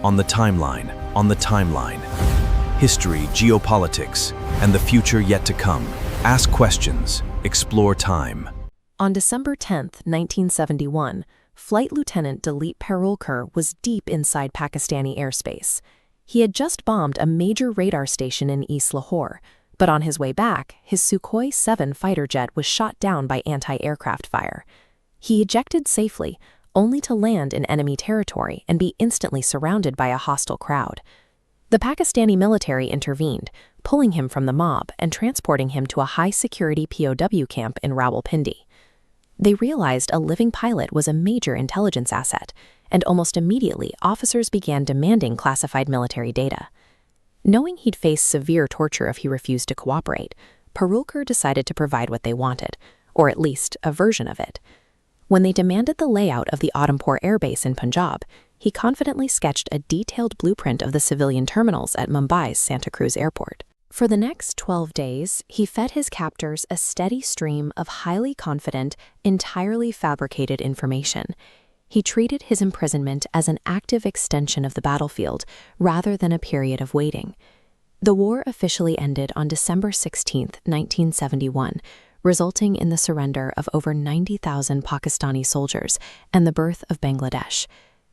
On the timeline, on the timeline. History, geopolitics, and the future yet to come. Ask questions, explore time. On December 10, 1971, Flight Lieutenant Dilip Parulkar was deep inside Pakistani airspace. He had just bombed a major radar station in East Lahore, but on his way back, his Sukhoi 7 fighter jet was shot down by anti-aircraft fire. He ejected safely, only to land in enemy territory and be instantly surrounded by a hostile crowd. The Pakistani military intervened, pulling him from the mob and transporting him to a high-security POW camp in Rawalpindi. They realized a living pilot was a major intelligence asset, and almost immediately officers began demanding classified military data. Knowing he'd face severe torture if he refused to cooperate, Parulkar decided to provide what they wanted, or at least a version of it. When they demanded the layout of the Udhampur Air Base in Punjab, he confidently sketched a detailed blueprint of the civilian terminals at Mumbai's Santa Cruz Airport. For the next 12 days, he fed his captors a steady stream of highly confident, entirely fabricated information. He treated his imprisonment as an active extension of the battlefield rather than a period of waiting. The war officially ended on December 16, 1971, resulting in the surrender of over 90,000 Pakistani soldiers and the birth of Bangladesh.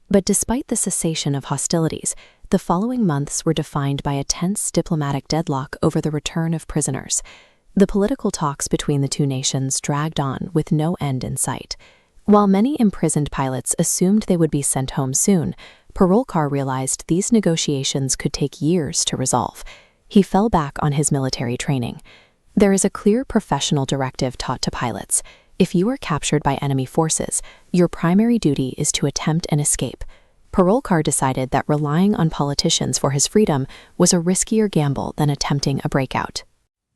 But despite the cessation of hostilities, the following months were defined by a tense diplomatic deadlock over the return of prisoners. The political talks between the two nations dragged on with no end in sight. While many imprisoned pilots assumed they would be sent home soon, Parulkar realized these negotiations could take years to resolve. He fell back on his military training. There is a clear professional directive taught to pilots. If you are captured by enemy forces, your primary duty is to attempt an escape. Parulkar decided that relying on politicians for his freedom was a riskier gamble than attempting a breakout.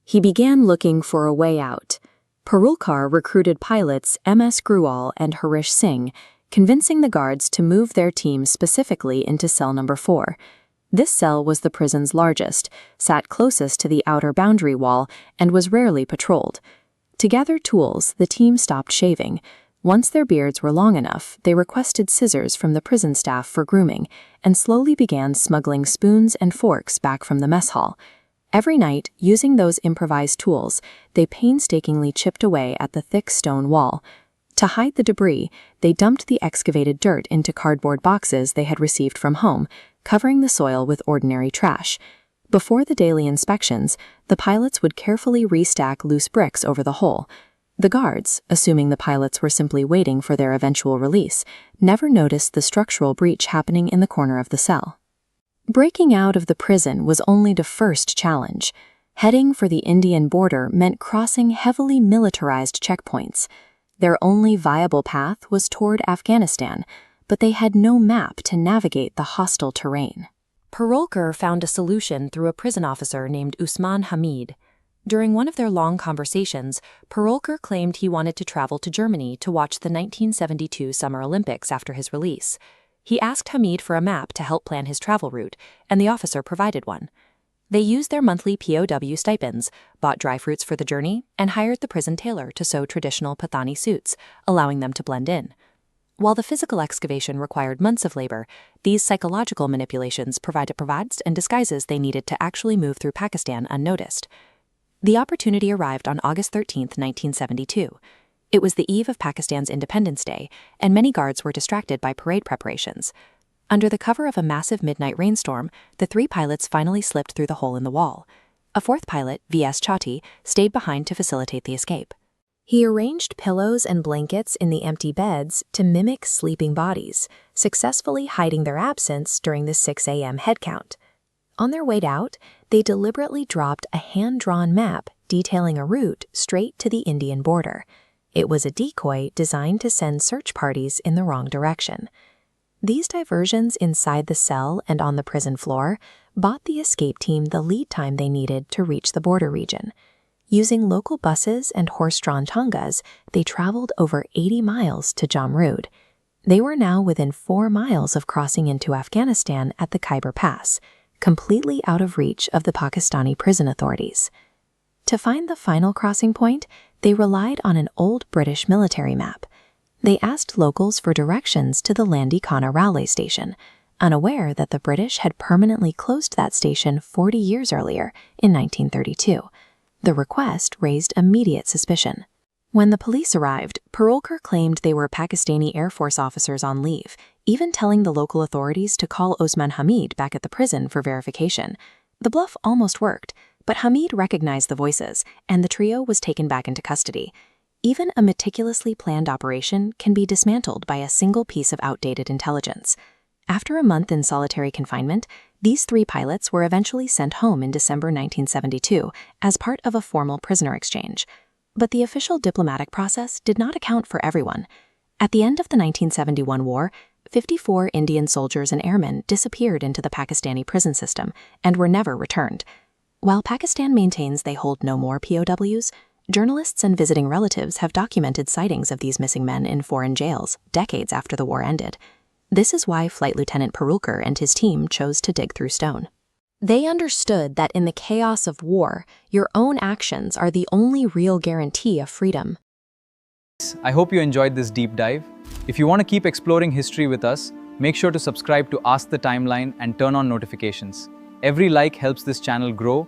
He began looking for a way out. Parulkar recruited pilots MS Grewal and Harish Sinh, convincing the guards to move their team specifically into cell number 4. This cell was the prison's largest, sat closest to the outer boundary wall, and was rarely patrolled. To gather tools, the team stopped shaving. Once their beards were long enough, they requested scissors from the prison staff for grooming, and slowly began smuggling spoons and forks back from the mess hall. Every night, using those improvised tools, they painstakingly chipped away at the thick stone wall. To hide the debris, they dumped the excavated dirt into cardboard boxes they had received from home, covering the soil with ordinary trash. Before the daily inspections, the pilots would carefully restack loose bricks over the hole. The guards, assuming the pilots were simply waiting for their eventual release, never noticed the structural breach happening in the corner of the cell. Breaking out of the prison was only the first challenge. Heading for the Indian border meant crossing heavily militarized checkpoints. Their only viable path was toward Afghanistan, but they had no map to navigate the hostile terrain. Parulkar found a solution through a prison officer named Usman Hamid. During one of their long conversations, Parulkar claimed he wanted to travel to Germany to watch the 1972 Summer Olympics after his release. He asked Hamid for a map to help plan his travel route, and the officer provided one. They used their monthly POW stipends, bought dry fruits for the journey, and hired the prison tailor to sew traditional Pathani suits, allowing them to blend in. While the physical excavation required months of labor, these psychological manipulations provided provides and disguises they needed to actually move through Pakistan unnoticed. The opportunity arrived on August 13, 1972. It was the eve of Pakistan's Independence Day, and many guards were distracted by parade preparations. Under the cover of a massive midnight rainstorm, the 3 pilots finally slipped through the hole in the wall. A 4th pilot, V.S. Chatti, stayed behind to facilitate the escape. He arranged pillows and blankets in the empty beds to mimic sleeping bodies, successfully hiding their absence during the 6 a.m. head count. On their way out, they deliberately dropped a hand-drawn map detailing a route straight to the Indian border. It was a decoy designed to send search parties in the wrong direction. These diversions inside the cell and on the prison floor bought the escape team the lead time they needed to reach the border region. Using local buses and horse-drawn tangas, they traveled over 80 miles to Jamrud. They were now within 4 miles of crossing into Afghanistan at the Khyber Pass, completely out of reach of the Pakistani prison authorities. To find the final crossing point, they relied on an old British military map. They asked locals for directions to the Landi Khana railway station, unaware that the British had permanently closed that station 40 years earlier, in 1932. The request raised immediate suspicion. When the police arrived, Parulkar claimed they were Pakistani Air Force officers on leave, even telling the local authorities to call Osman Hamid back at the prison for verification. The bluff almost worked, but Hamid recognized the voices, and the trio was taken back into custody. Even a meticulously planned operation can be dismantled by a single piece of outdated intelligence. After a month in solitary confinement, these 3 pilots were eventually sent home in December 1972 as part of a formal prisoner exchange. But the official diplomatic process did not account for everyone. At the end of the 1971 war, 54 Indian soldiers and airmen disappeared into the Pakistani prison system and were never returned. While Pakistan maintains they hold no more POWs, journalists and visiting relatives have documented sightings of these missing men in foreign jails decades after the war ended. This is why Flight Lieutenant Parulkar and his team chose to dig through stone. They understood that in the chaos of war, your own actions are the only real guarantee of freedom. I hope you enjoyed this deep dive. If you want to keep exploring history with us, make sure to subscribe to Ask the Timeline and turn on notifications. Every like helps this channel grow